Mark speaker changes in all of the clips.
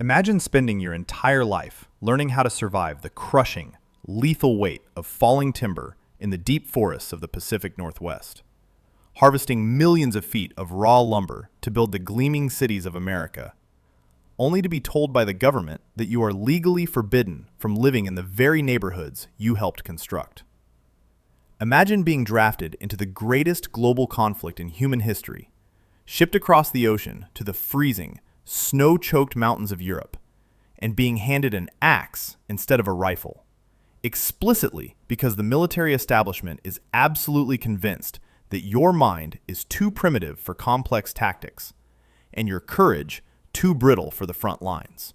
Speaker 1: Imagine spending your entire life learning how to survive the crushing, lethal weight of falling timber in the deep forests of the Pacific Northwest, harvesting millions of feet of raw lumber to build the gleaming cities of America, only to be told by the government that you are legally forbidden from living in the very neighborhoods you helped construct. Imagine being drafted into the greatest global conflict in human history, shipped across the ocean to the freezing, snow-choked mountains of Europe, and being handed an axe instead of a rifle, explicitly because the military establishment is absolutely convinced that your mind is too primitive for complex tactics, and your courage too brittle for the front lines.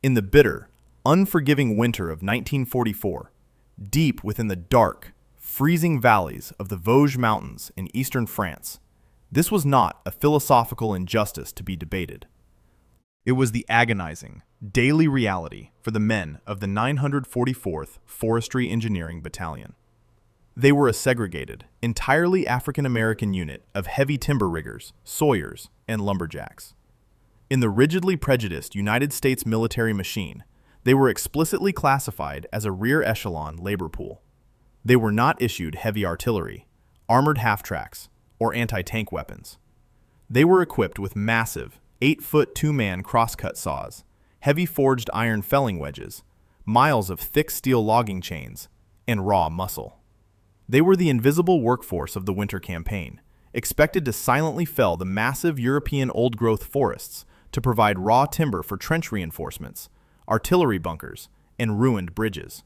Speaker 1: In the bitter, unforgiving winter of 1944, deep within the dark, freezing valleys of the Vosges Mountains in eastern France, this was not a philosophical injustice to be debated. It was the agonizing, daily reality for the men of the 944th Forestry Engineering Battalion. They were a segregated, entirely African-American unit of heavy timber riggers, sawyers, and lumberjacks. In the rigidly prejudiced United States military machine, they were explicitly classified as a rear echelon labor pool. They were not issued heavy artillery, armored half-tracks, or anti-tank weapons. They were equipped with massive, 8-foot 2-man crosscut saws, heavy forged iron felling wedges, miles of thick steel logging chains, and raw muscle. They were the invisible workforce of the winter campaign, expected to silently fell the massive European old-growth forests to provide raw timber for trench reinforcements, artillery bunkers, and ruined bridges,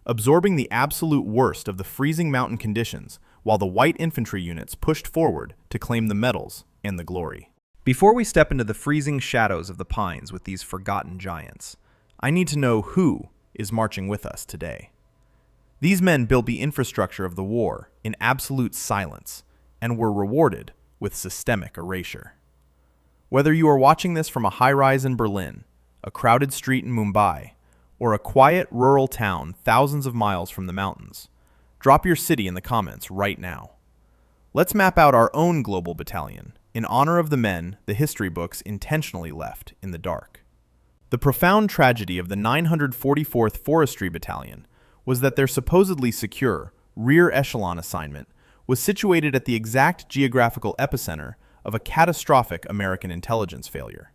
Speaker 1: absorbing the absolute worst of the freezing mountain conditions while the white infantry units pushed forward to claim the medals and the glory. Before we step into the freezing shadows of the pines with these forgotten giants, I need to know who is marching with us today. These men built the infrastructure of the war in absolute silence and were rewarded with systemic erasure. Whether you are watching this from a high-rise in Berlin, a crowded street in Mumbai, or a quiet rural town thousands of miles from the mountains, drop your city in the comments right now. Let's map out our own global battalion in honor of the men the history books intentionally left in the dark. The profound tragedy of the 944th Forestry Battalion was that their supposedly secure rear echelon assignment was situated at the exact geographical epicenter of a catastrophic American intelligence failure.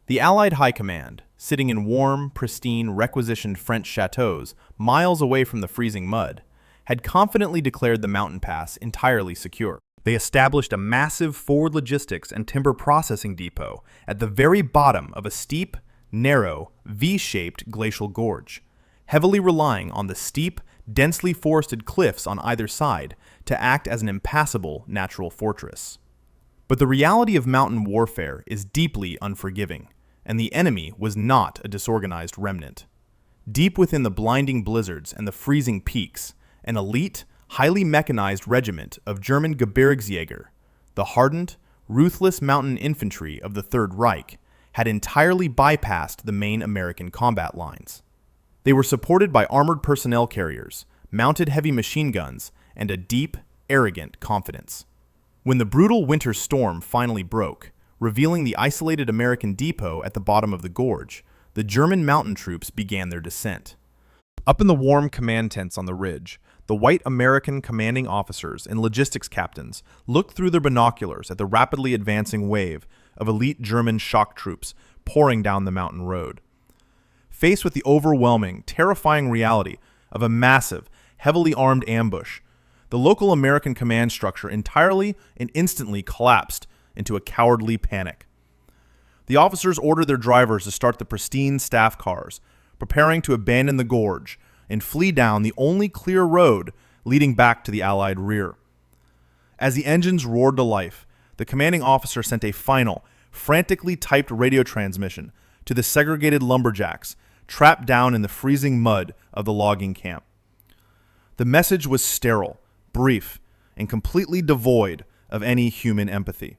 Speaker 1: The Allied High Command, sitting in warm, pristine, requisitioned French chateaus miles away from the freezing mud, had confidently declared the mountain pass entirely secure. They established a massive forward logistics and timber processing depot at the very bottom of a steep, narrow, V-shaped glacial gorge, heavily relying on the steep, densely forested cliffs on either side to act as an impassable natural fortress. But the reality of mountain warfare is deeply unforgiving, and the enemy was not a disorganized remnant. Deep within the blinding blizzards and the freezing peaks, an elite, highly mechanized regiment of German Gebirgsjäger, the hardened, ruthless mountain infantry of the Third Reich, had entirely bypassed the main American combat lines. They were supported by armored personnel carriers, mounted heavy machine guns, and a deep, arrogant confidence. When the brutal winter storm finally broke, revealing the isolated American depot at the bottom of the gorge, the German mountain troops began their descent. Up in the warm command tents on the ridge, the white American commanding officers and logistics captains looked through their binoculars at the rapidly advancing wave of elite German shock troops pouring down the mountain road. Faced with the overwhelming, terrifying reality of a massive, heavily armed ambush, the local American command structure entirely and instantly collapsed into a cowardly panic. The officers ordered their drivers to start the pristine staff cars, preparing to abandon the gorge and flee down the only clear road leading back to the Allied rear. As the engines roared to life, the commanding officer sent a final, frantically typed radio transmission to the segregated lumberjacks trapped down in the freezing mud of the logging camp. The message was sterile, brief, and completely devoid of any human empathy.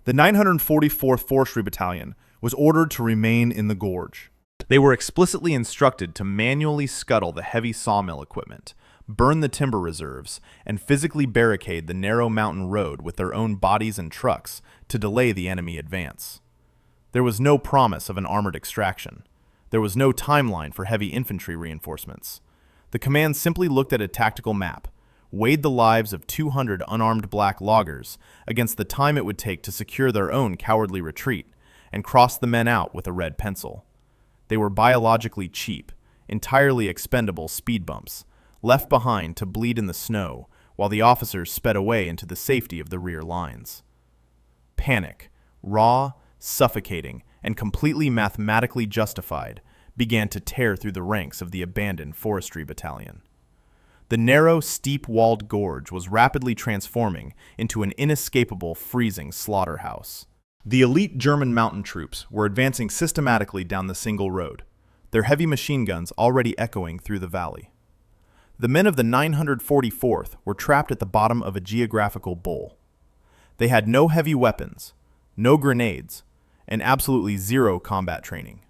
Speaker 1: The 944th Forestry Battalion was ordered to remain in the gorge. They were explicitly instructed to manually scuttle the heavy sawmill equipment, burn the timber reserves, and physically barricade the narrow mountain road with their own bodies and trucks to delay the enemy advance. There was no promise of an armored extraction. There was no timeline for heavy infantry reinforcements. The command simply looked at a tactical map, weighed the lives of 200 unarmed black loggers against the time it would take to secure their own cowardly retreat, and crossed the men out with a red pencil. They were biologically cheap, entirely expendable speed bumps, left behind to bleed in the snow while the officers sped away into the safety of the rear lines. Panic, raw, suffocating, and completely mathematically justified, began to tear through the ranks of the abandoned Forestry Battalion. The narrow, steep-walled gorge was rapidly transforming into an inescapable, freezing slaughterhouse. The elite German mountain troops were advancing systematically down the single road, their heavy machine guns already echoing through the valley. The men of the 944th were trapped at the bottom of a geographical bowl. They had no heavy weapons, no grenades, and absolutely zero combat training.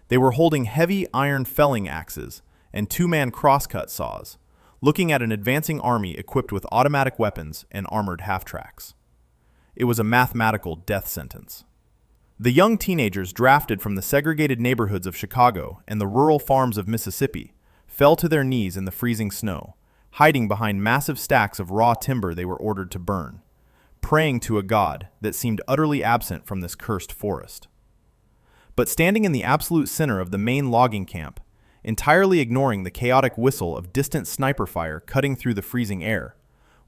Speaker 1: They were holding heavy iron felling axes and two-man crosscut saws, looking at an advancing army equipped with automatic weapons and armored half-tracks. It was a mathematical death sentence. The young teenagers drafted from the segregated neighborhoods of Chicago and the rural farms of Mississippi fell to their knees in the freezing snow, hiding behind massive stacks of raw timber they were ordered to burn, praying to a god that seemed utterly absent from this cursed forest. But standing in the absolute center of the main logging camp, entirely ignoring the chaotic whistle of distant sniper fire cutting through the freezing air,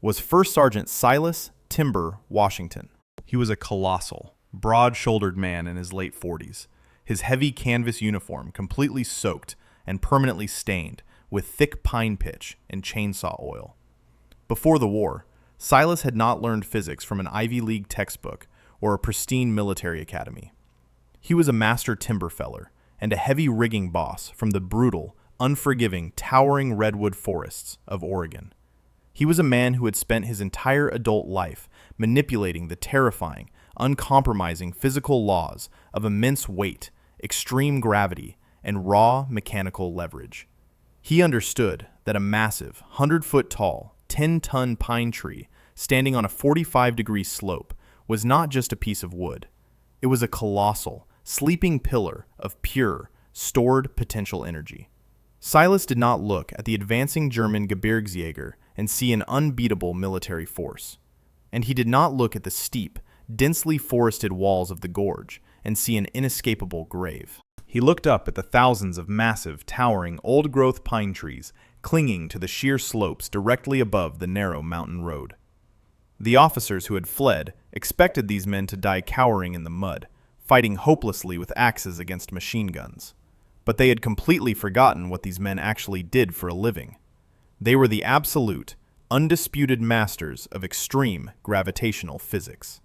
Speaker 1: was First Sergeant Silas Timber Washington. He was a colossal, broad-shouldered man in his late 40s, his heavy canvas uniform completely soaked and permanently stained with thick pine pitch and chainsaw oil. Before the war, Silas had not learned physics from an Ivy League textbook or a pristine military academy. He was a master timber feller and a heavy rigging boss from the brutal, unforgiving, towering redwood forests of Oregon. He was a man who had spent his entire adult life manipulating the terrifying, uncompromising physical laws of immense weight, extreme gravity, and raw mechanical leverage. He understood that a massive, 100-foot-tall, 10-ton pine tree standing on a 45-degree slope was not just a piece of wood. It was a colossal, sleeping pillar of pure, stored potential energy. Silas did not look at the advancing German Gebirgsjäger and see an unbeatable military force. And he did not look at the steep, densely forested walls of the gorge and see an inescapable grave. He looked up at the thousands of massive, towering, old-growth pine trees clinging to the sheer slopes directly above the narrow mountain road. The officers who had fled expected these men to die cowering in the mud, fighting hopelessly with axes against machine guns. But they had completely forgotten what these men actually did for a living. They were the absolute, undisputed masters of extreme gravitational physics.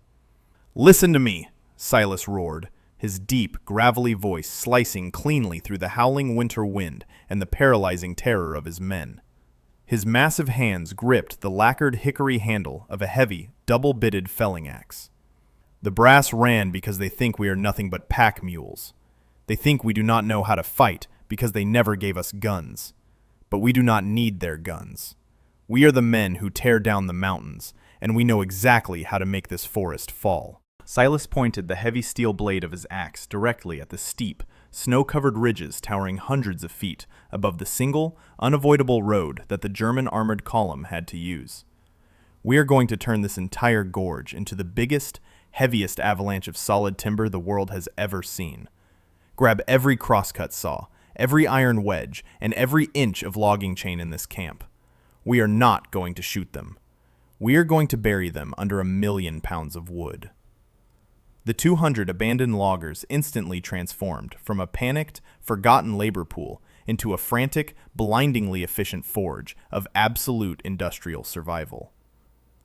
Speaker 1: "Listen to me," Silas roared, his deep, gravelly voice slicing cleanly through the howling winter wind and the paralyzing terror of his men. His massive hands gripped the lacquered hickory handle of a heavy, double-bitted felling axe. "The brass ran because they think we are nothing but pack mules. They think we do not know how to fight because they never gave us guns. But we do not need their guns. We are the men who tear down the mountains, and we know exactly how to make this forest fall." Silas pointed the heavy steel blade of his axe directly at the steep, snow-covered ridges towering hundreds of feet above the single, unavoidable road that the German armored column had to use. "We are going to turn this entire gorge into the biggest, heaviest avalanche of solid timber the world has ever seen. Grab every crosscut saw, every iron wedge, and every inch of logging chain in this camp. We are not going to shoot them. We are going to bury them under 1,000,000 pounds of wood." The 200 abandoned loggers instantly transformed from a panicked, forgotten labor pool into a frantic, blindingly efficient forge of absolute industrial survival.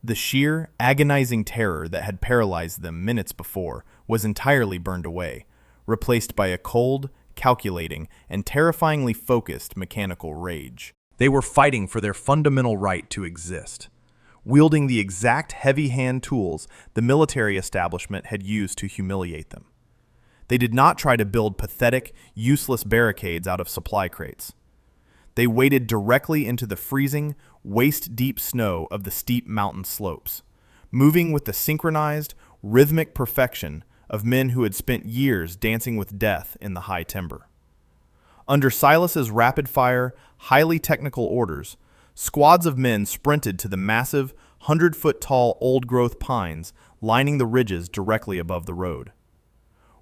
Speaker 1: The sheer, agonizing terror that had paralyzed them minutes before was entirely burned away, replaced by a cold, calculating, and terrifyingly focused mechanical rage. They were fighting for their fundamental right to exist, wielding the exact heavy-hand tools the military establishment had used to humiliate them. They did not try to build pathetic, useless barricades out of supply crates. They waded directly into the freezing, waist-deep snow of the steep mountain slopes, moving with the synchronized, rhythmic perfection of men who had spent years dancing with death in the high timber. Under Silas's rapid-fire, highly technical orders, squads of men sprinted to the massive, 100-foot-tall old-growth pines lining the ridges directly above the road.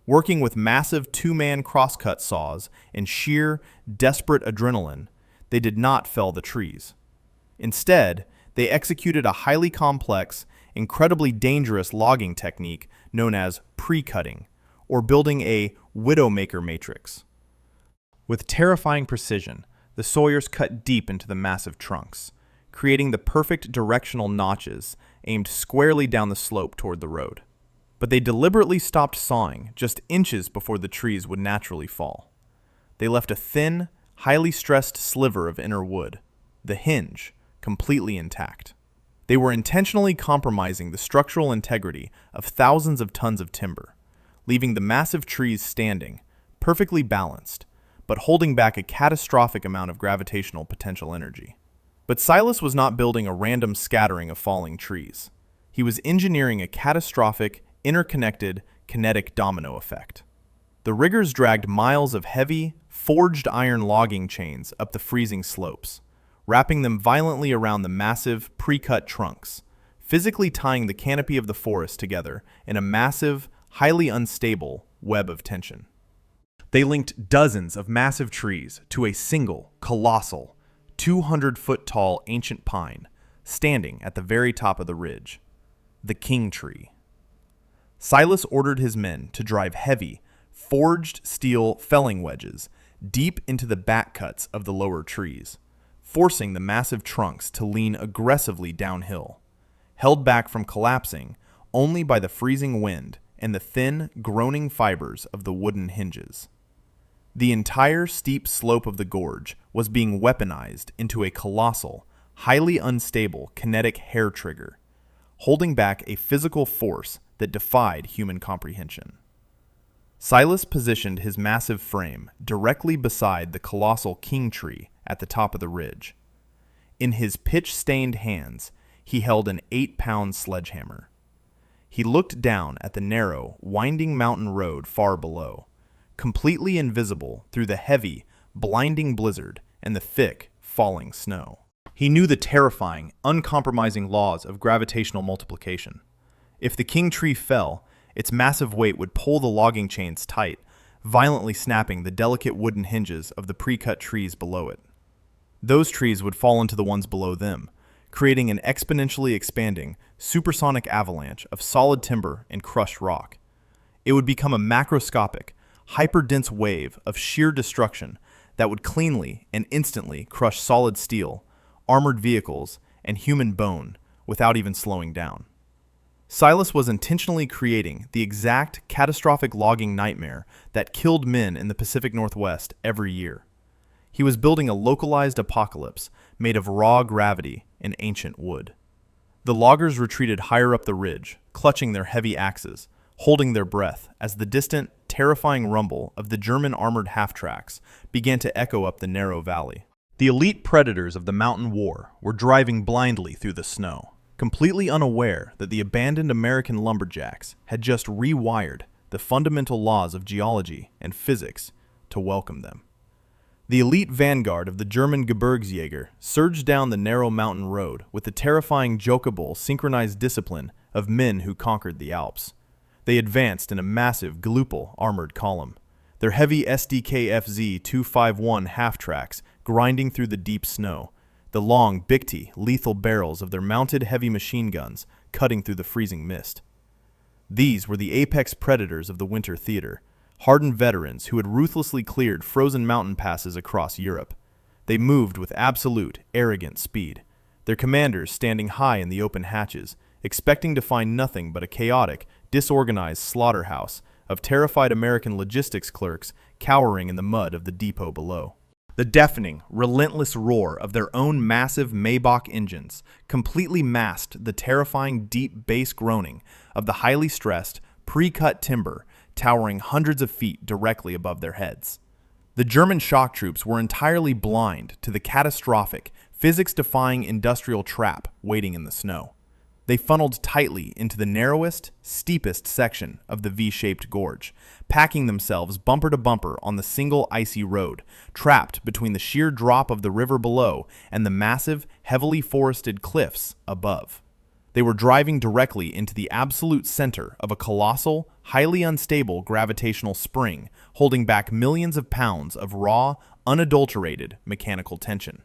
Speaker 1: Working with massive two-man crosscut saws and sheer, desperate adrenaline, they did not fell the trees. Instead, they executed a highly complex, incredibly dangerous logging technique known as pre-cutting, or building a widowmaker matrix. With terrifying precision, the sawyers cut deep into the massive trunks, creating the perfect directional notches aimed squarely down the slope toward the road. But they deliberately stopped sawing just inches before the trees would naturally fall. They left a thin, highly stressed sliver of inner wood, the hinge, completely intact. They were intentionally compromising the structural integrity of thousands of tons of timber, leaving the massive trees standing, perfectly balanced, but holding back a catastrophic amount of gravitational potential energy. But Silas was not building a random scattering of falling trees. He was engineering a catastrophic, interconnected, kinetic domino effect. The riggers dragged miles of heavy, forged iron logging chains up the freezing slopes, wrapping them violently around the massive, pre-cut trunks, physically tying the canopy of the forest together in a massive, highly unstable web of tension. They linked dozens of massive trees to a single, colossal, 200-foot-tall ancient pine standing at the very top of the ridge, the king tree. Silas ordered his men to drive heavy, forged steel felling wedges deep into the back cuts of the lower trees, forcing the massive trunks to lean aggressively downhill, held back from collapsing only by the freezing wind and the thin, groaning fibers of the wooden hinges. The entire steep slope of the gorge was being weaponized into a colossal, highly unstable kinetic hair trigger, holding back a physical force that defied human comprehension. Silas positioned his massive frame directly beside the colossal king tree at the top of the ridge. In his pitch-stained hands, he held an 8-pound sledgehammer. He looked down at the narrow, winding mountain road far below, completely invisible through the heavy, blinding blizzard and the thick, falling snow. He knew the terrifying, uncompromising laws of gravitational multiplication. If the king tree fell, its massive weight would pull the logging chains tight, violently snapping the delicate wooden hinges of the pre-cut trees below it. Those trees would fall into the ones below them, creating an exponentially expanding, supersonic avalanche of solid timber and crushed rock. It would become a macroscopic, hyper-dense wave of sheer destruction that would cleanly and instantly crush solid steel, armored vehicles, and human bone without even slowing down. Silas was intentionally creating the exact catastrophic logging nightmare that killed men in the Pacific Northwest every year. He was building a localized apocalypse made of raw gravity and ancient wood. The loggers retreated higher up the ridge, clutching their heavy axes, holding their breath as the distant, terrifying rumble of the German armored half-tracks began to echo up the narrow valley. The elite predators of the mountain war were driving blindly through the snow, completely unaware that the abandoned American lumberjacks had just rewired the fundamental laws of geology and physics to welcome them. The elite vanguard of the German Gebirgsjäger surged down the narrow mountain road with the terrifying jokable, synchronized discipline of men who conquered the Alps. They advanced in a massive, glupal armored column, their heavy SDKFZ 251 half-tracks grinding through the deep snow, the long, Bichty, lethal barrels of their mounted heavy machine guns cutting through the freezing mist. These were the apex predators of the winter theater, hardened veterans who had ruthlessly cleared frozen mountain passes across Europe. They moved with absolute, arrogant speed, their commanders standing high in the open hatches, expecting to find nothing but a chaotic, disorganized slaughterhouse of terrified American logistics clerks cowering in the mud of the depot below. The deafening, relentless roar of their own massive Maybach engines completely masked the terrifying deep bass groaning of the highly stressed, pre-cut timber towering hundreds of feet directly above their heads. The German shock troops were entirely blind to the catastrophic, physics-defying industrial trap waiting in the snow. They funneled tightly into the narrowest, steepest section of the V-shaped gorge, packing themselves bumper to bumper on the single icy road, trapped between the sheer drop of the river below and the massive, heavily forested cliffs above. They were driving directly into the absolute center of a colossal, highly unstable gravitational spring, holding back millions of pounds of raw, unadulterated mechanical tension.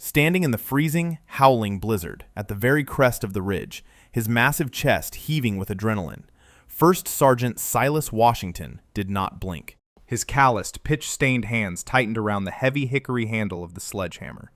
Speaker 1: Standing in the freezing, howling blizzard at the very crest of the ridge, his massive chest heaving with adrenaline, First Sergeant Silas Washington did not blink. His calloused, pitch-stained hands tightened around the heavy hickory handle of the sledgehammer.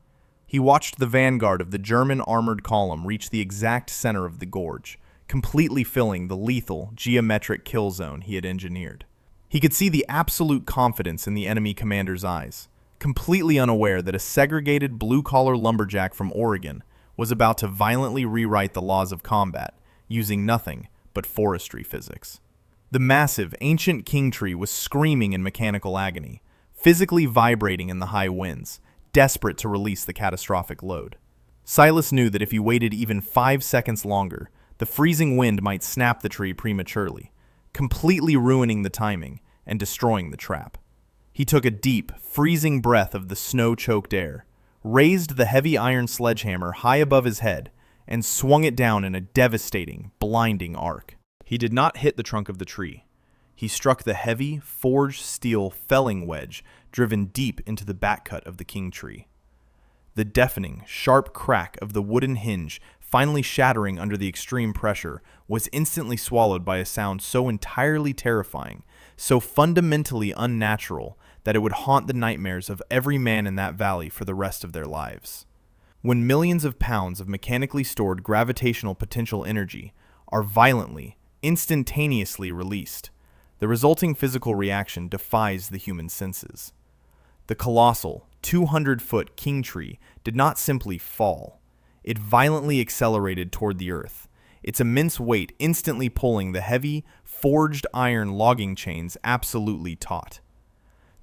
Speaker 1: He watched the vanguard of the German armored column reach the exact center of the gorge, completely filling the lethal, geometric kill zone he had engineered. He could see the absolute confidence in the enemy commander's eyes, completely unaware that a segregated blue-collar lumberjack from Oregon was about to violently rewrite the laws of combat, using nothing but forestry physics. The massive, ancient king tree was screaming in mechanical agony, physically vibrating in the high winds, desperate to release the catastrophic load. Silas knew that if he waited even 5 seconds longer, the freezing wind might snap the tree prematurely, completely ruining the timing and destroying the trap. He took a deep, freezing breath of the snow-choked air, raised the heavy iron sledgehammer high above his head, and swung it down in a devastating, blinding arc. He did not hit the trunk of the tree. He struck the heavy, forged steel felling wedge driven deep into the backcut of the king tree. The deafening, sharp crack of the wooden hinge, finally shattering under the extreme pressure, was instantly swallowed by a sound so entirely terrifying, so fundamentally unnatural, that it would haunt the nightmares of every man in that valley for the rest of their lives. When millions of pounds of mechanically stored gravitational potential energy are violently, instantaneously released, the resulting physical reaction defies the human senses. The colossal, 200-foot king tree did not simply fall. It violently accelerated toward the earth, its immense weight instantly pulling the heavy, forged iron logging chains absolutely taut.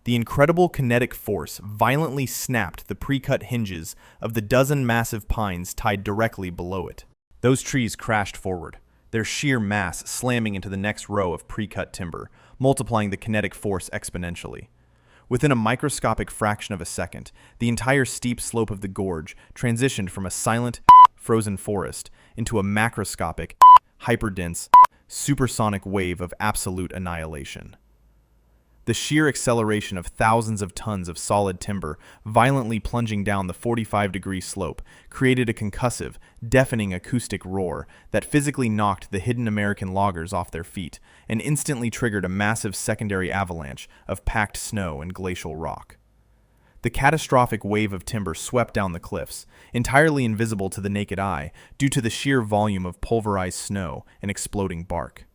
Speaker 1: The incredible kinetic force violently snapped the pre-cut hinges of the dozen massive pines tied directly below it. Those trees crashed forward, their sheer mass slamming into the next row of pre-cut timber, multiplying the kinetic force exponentially. Within a microscopic fraction of a second, the entire steep slope of the gorge transitioned from a silent, frozen forest into a macroscopic, hyperdense, supersonic wave of absolute annihilation. The sheer acceleration of thousands of tons of solid timber violently plunging down the 45-degree slope created a concussive, deafening acoustic roar that physically knocked the hidden American loggers off their feet and instantly triggered a massive secondary avalanche of packed snow and glacial rock. The catastrophic wave of timber swept down the cliffs, entirely invisible to the naked eye due to the sheer volume of pulverized snow and exploding bark.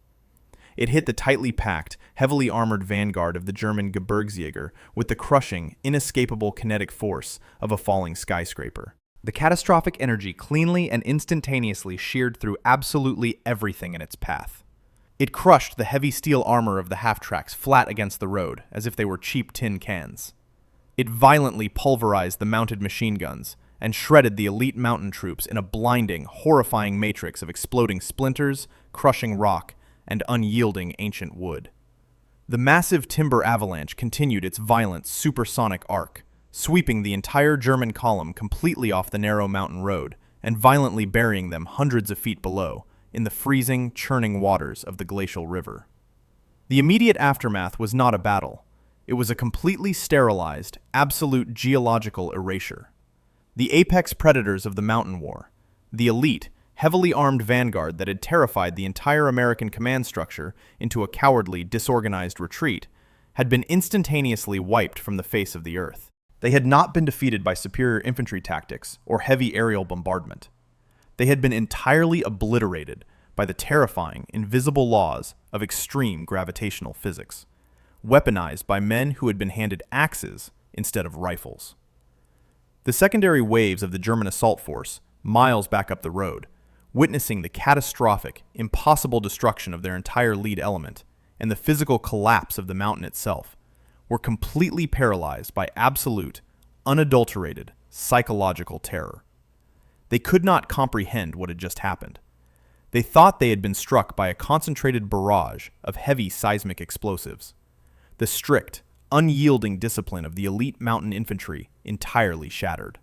Speaker 1: It hit the tightly packed, heavily armored vanguard of the German Gebirgsjäger with the crushing, inescapable kinetic force of a falling skyscraper. The catastrophic energy cleanly and instantaneously sheared through absolutely everything in its path. It crushed the heavy steel armor of the half-tracks flat against the road, as if they were cheap tin cans. It violently pulverized the mounted machine guns and shredded the elite mountain troops in a blinding, horrifying matrix of exploding splinters, crushing rock, and unyielding ancient wood. The massive timber avalanche continued its violent supersonic arc, sweeping the entire German column completely off the narrow mountain road and violently burying them hundreds of feet below in the freezing, churning waters of the glacial river. The immediate aftermath was not a battle. It was a completely sterilized, absolute geological erasure. The apex predators of the mountain war, the elite, heavily armed vanguard that had terrified the entire American command structure into a cowardly, disorganized retreat, had been instantaneously wiped from the face of the earth. They had not been defeated by superior infantry tactics or heavy aerial bombardment. They had been entirely obliterated by the terrifying, invisible laws of extreme gravitational physics, weaponized by men who had been handed axes instead of rifles. The secondary waves of the German assault force, miles back up the road, witnessing the catastrophic, impossible destruction of their entire lead element and the physical collapse of the mountain itself, were completely paralyzed by absolute, unadulterated, psychological terror. They could not comprehend what had just happened. They thought they had been struck by a concentrated barrage of heavy seismic explosives. The strict, unyielding discipline of the elite mountain infantry entirely shattered.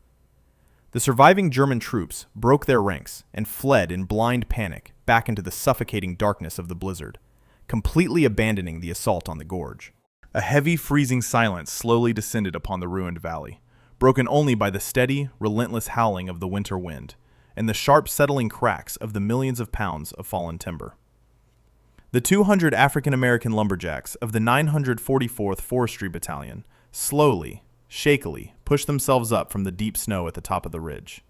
Speaker 1: The surviving German troops broke their ranks and fled in blind panic back into the suffocating darkness of the blizzard, completely abandoning the assault on the gorge. A heavy, freezing silence slowly descended upon the ruined valley, broken only by the steady, relentless howling of the winter wind and the sharp settling cracks of the millions of pounds of fallen timber. The 200 African-American lumberjacks of the 944th Forestry Battalion slowly, shakily pushed themselves up from the deep snow at the top of the ridge.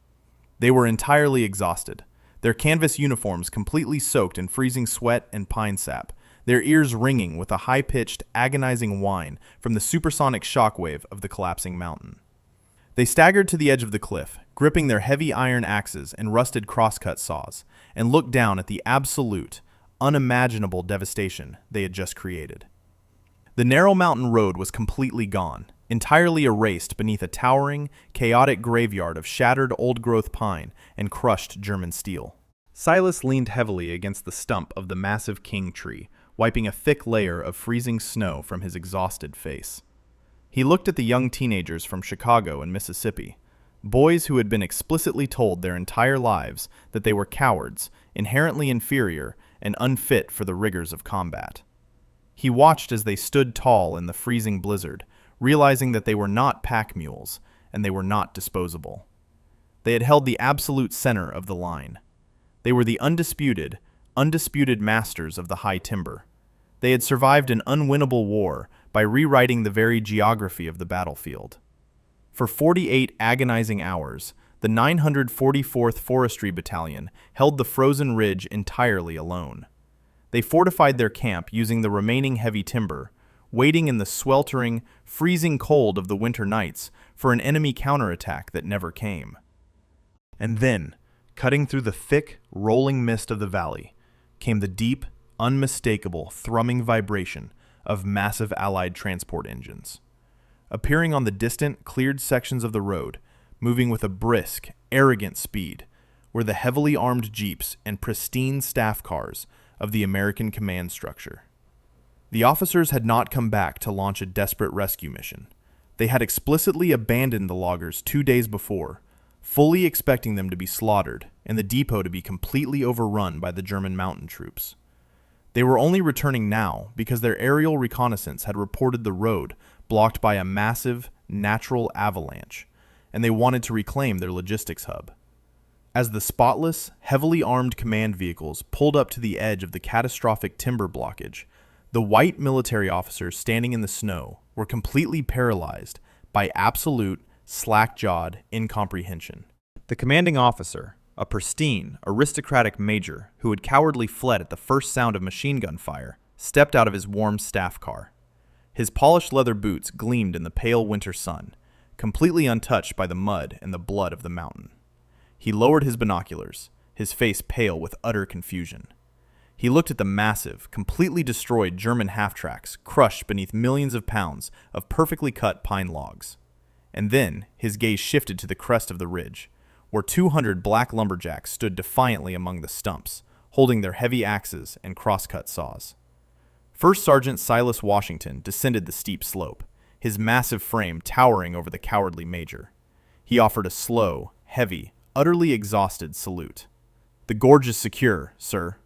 Speaker 1: They were entirely exhausted, their canvas uniforms completely soaked in freezing sweat and pine sap, their ears ringing with a high-pitched, agonizing whine from the supersonic shockwave of the collapsing mountain. They staggered to the edge of the cliff, gripping their heavy iron axes and rusted crosscut saws, and looked down at the absolute, unimaginable devastation they had just created. The narrow mountain road was completely gone, entirely erased beneath a towering, chaotic graveyard of shattered old-growth pine and crushed German steel. Silas leaned heavily against the stump of the massive king tree, wiping a thick layer of freezing snow from his exhausted face. He looked at the young teenagers from Chicago and Mississippi, boys who had been explicitly told their entire lives that they were cowards, inherently inferior, and unfit for the rigors of combat. He watched as they stood tall in the freezing blizzard, realizing that they were not pack mules, and they were not disposable. They had held the absolute center of the line. They were the undisputed masters of the high timber. They had survived an unwinnable war by rewriting the very geography of the battlefield. For 48 agonizing hours, the 944th Forestry Battalion held the frozen ridge entirely alone. They fortified their camp using the remaining heavy timber, waiting in the sweltering, freezing cold of the winter nights for an enemy counterattack that never came. And then, cutting through the thick, rolling mist of the valley, came the deep, unmistakable, thrumming vibration of massive Allied transport engines. Appearing on the distant, cleared sections of the road, moving with a brisk, arrogant speed, were the heavily armed jeeps and pristine staff cars of the American command structure. The officers had not come back to launch a desperate rescue mission. They had explicitly abandoned the loggers 2 days before, fully expecting them to be slaughtered and the depot to be completely overrun by the German mountain troops. They were only returning now because their aerial reconnaissance had reported the road blocked by a massive, natural avalanche, and they wanted to reclaim their logistics hub. As the spotless, heavily armed command vehicles pulled up to the edge of the catastrophic timber blockage, the white military officers standing in the snow were completely paralyzed by absolute, slack-jawed incomprehension. The commanding officer, a pristine, aristocratic major who had cowardly fled at the first sound of machine gun fire, stepped out of his warm staff car. His polished leather boots gleamed in the pale winter sun, completely untouched by the mud and the blood of the mountain. He lowered his binoculars, his face pale with utter confusion. He looked at the massive, completely destroyed German half-tracks crushed beneath millions of pounds of perfectly cut pine logs. And then his gaze shifted to the crest of the ridge, where 200 black lumberjacks stood defiantly among the stumps, holding their heavy axes and crosscut saws. First Sergeant Silas Washington descended the steep slope, his massive frame towering over the cowardly major. He offered a slow, heavy, utterly exhausted salute. "The gorge is secure, sir."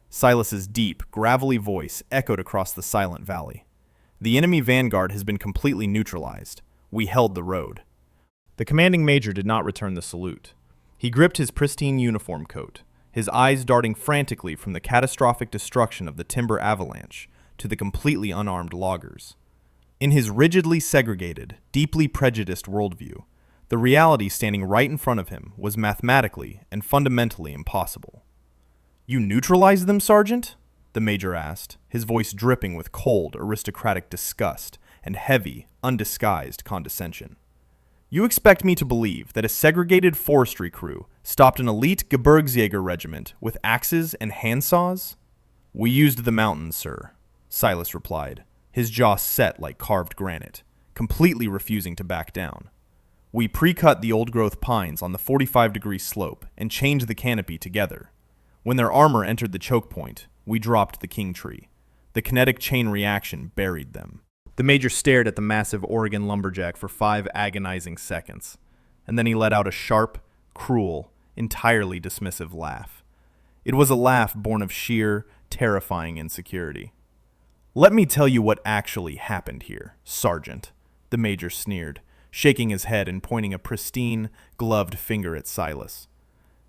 Speaker 1: Silas's deep, gravelly voice echoed across the silent valley. "The enemy vanguard has been completely neutralized. We held the road." The commanding major did not return the salute. He gripped his pristine uniform coat, his eyes darting frantically from the catastrophic destruction of the timber avalanche to the completely unarmed loggers. In his rigidly segregated, deeply prejudiced worldview, the reality standing right in front of him was mathematically and fundamentally impossible. "You neutralized them, Sergeant?" the major asked, his voice dripping with cold, aristocratic disgust and heavy, undisguised condescension. "You expect me to believe that a segregated forestry crew stopped an elite Gebirgsjäger regiment with axes and handsaws?" "We used the mountains, sir," Silas replied, his jaw set like carved granite, completely refusing to back down. "We pre-cut the old-growth pines on the 45-degree slope and chained the canopy together. When their armor entered the choke point, we dropped the king tree. The kinetic chain reaction buried them. The major stared at the massive Oregon lumberjack for 5 agonizing seconds, and then he let out a sharp, cruel, entirely dismissive laugh. It was a laugh born of sheer, terrifying insecurity. "Let me tell you what actually happened here, Sergeant," the major sneered, shaking his head and pointing a pristine, gloved finger at Silas.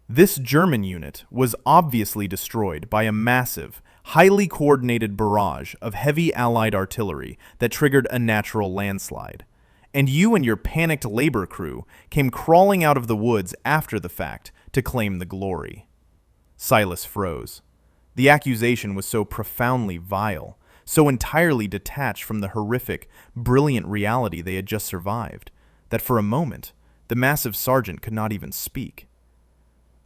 Speaker 1: "This German unit was obviously destroyed by a massive, highly coordinated barrage of heavy Allied artillery that triggered a natural landslide. And you and your panicked labor crew came crawling out of the woods after the fact to claim the glory." Silas froze. The accusation was so profoundly vile, so entirely detached from the horrific, brilliant reality they had just survived, that for a moment, the massive sergeant could not even speak.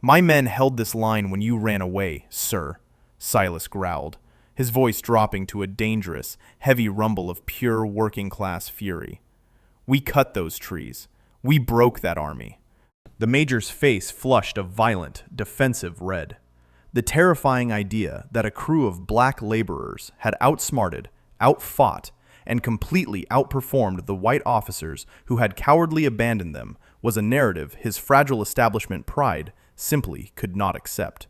Speaker 1: "My men held this line when you ran away, sir," Silas growled, his voice dropping to a dangerous, heavy rumble of pure working-class fury. "We cut those trees. We broke that army." The major's face flushed a violent, defensive red. The terrifying idea that a crew of black laborers had outsmarted, outfought, and completely outperformed the white officers who had cowardly abandoned them was a narrative his fragile establishment pride simply could not accept.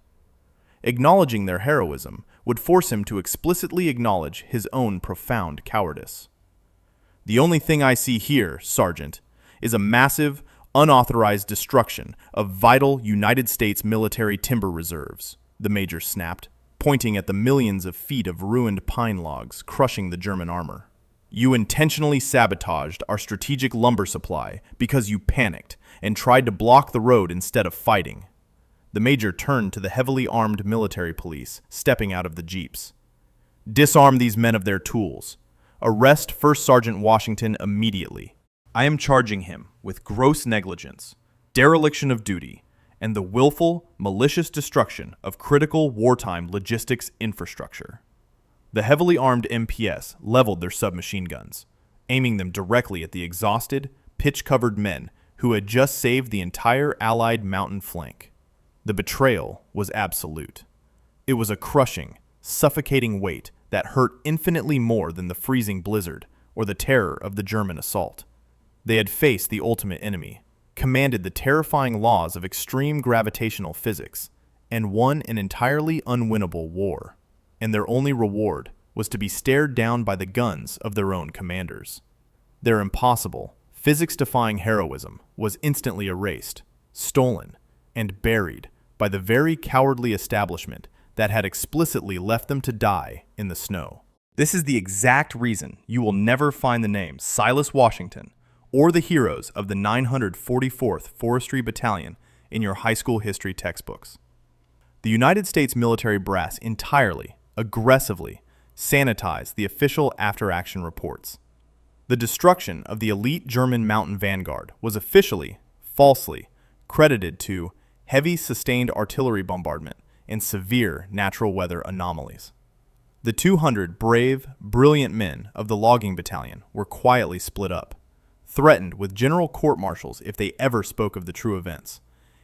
Speaker 1: Acknowledging their heroism would force him to explicitly acknowledge his own profound cowardice. "The only thing I see here, Sergeant, is a massive, unauthorized destruction of vital United States military timber reserves," the major snapped, pointing at the millions of feet of ruined pine logs crushing the German armor. "You intentionally sabotaged our strategic lumber supply because you panicked and tried to block the road instead of fighting." The major turned to the heavily armed military police stepping out of the jeeps. "Disarm these men of their tools. Arrest First Sergeant Washington immediately. I am charging him with gross negligence, dereliction of duty, and the willful, malicious destruction of critical wartime logistics infrastructure." The heavily armed MPS leveled their submachine guns, aiming them directly at the exhausted, pitch-covered men who had just saved the entire Allied mountain flank. The betrayal was absolute. It was a crushing, suffocating weight that hurt infinitely more than the freezing blizzard or the terror of the German assault. They had faced the ultimate enemy, commanded the terrifying laws of extreme gravitational physics, and won an entirely unwinnable war. And their only reward was to be stared down by the guns of their own commanders. Their impossible, physics-defying heroism was instantly erased, stolen, and buried by the very cowardly establishment that had explicitly left them to die in the snow. This is the exact reason you will never find the name Silas Washington or the heroes of the 944th Forestry Battalion in your high school history textbooks. The United States military brass entirely, aggressively, sanitized the official after-action reports. The destruction of the elite German mountain vanguard was officially, falsely, credited to heavy sustained artillery bombardment and severe natural weather anomalies. The 200 brave, brilliant men of the logging battalion were quietly split up, threatened with general court-martials if they ever spoke of the true events,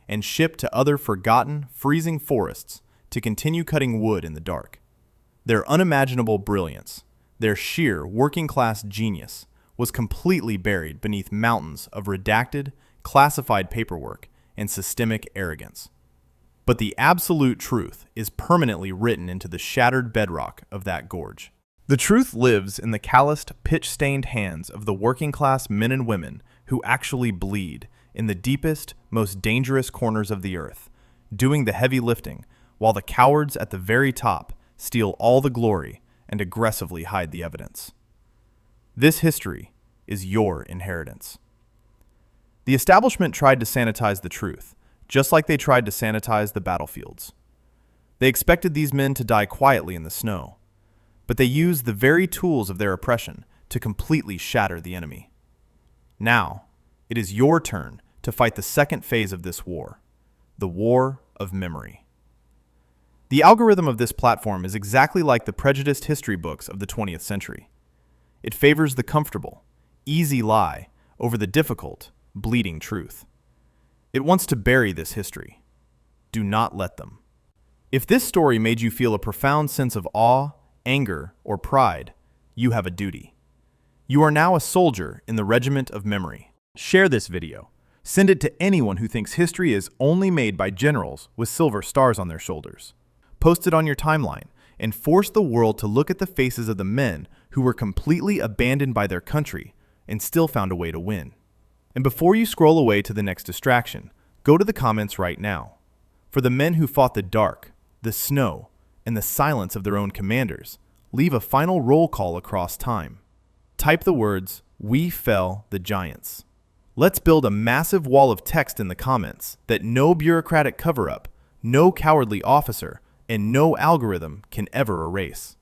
Speaker 1: and shipped to other forgotten, freezing forests to continue cutting wood in the dark. Their unimaginable brilliance, their sheer working-class genius, was completely buried beneath mountains of redacted, classified paperwork and systemic arrogance. But the absolute truth is permanently written into the shattered bedrock of that gorge. The truth lives in the calloused, pitch-stained hands of the working-class men and women who actually bleed in the deepest, most dangerous corners of the earth, doing the heavy lifting, while the cowards at the very top steal all the glory and aggressively hide the evidence. This history is your inheritance. The establishment tried to sanitize the truth, just like they tried to sanitize the battlefields. They expected these men to die quietly in the snow, but they used the very tools of their oppression to completely shatter the enemy. Now, it is your turn to fight the second phase of this war, the war of memory. The algorithm of this platform is exactly like the prejudiced history books of the 20th century. It favors the comfortable, easy lie over the difficult, bleeding truth. It wants to bury this history. Do not let them. If this story made you feel a profound sense of awe, anger, or pride, you have a duty. You are now a soldier in the regiment of memory. Share this video. Send it to anyone who thinks history is only made by generals with silver stars on their shoulders. Post it on your timeline and force the world to look at the faces of the men who were completely abandoned by their country and still found a way to win. And before you scroll away to the next distraction, go to the comments right now. For the men who fought the dark, the snow, and the silence of their own commanders, leave a final roll call across time. Type the words, "We fell the giants." Let's build a massive wall of text in the comments that no bureaucratic cover-up, no cowardly officer, and no algorithm can ever erase.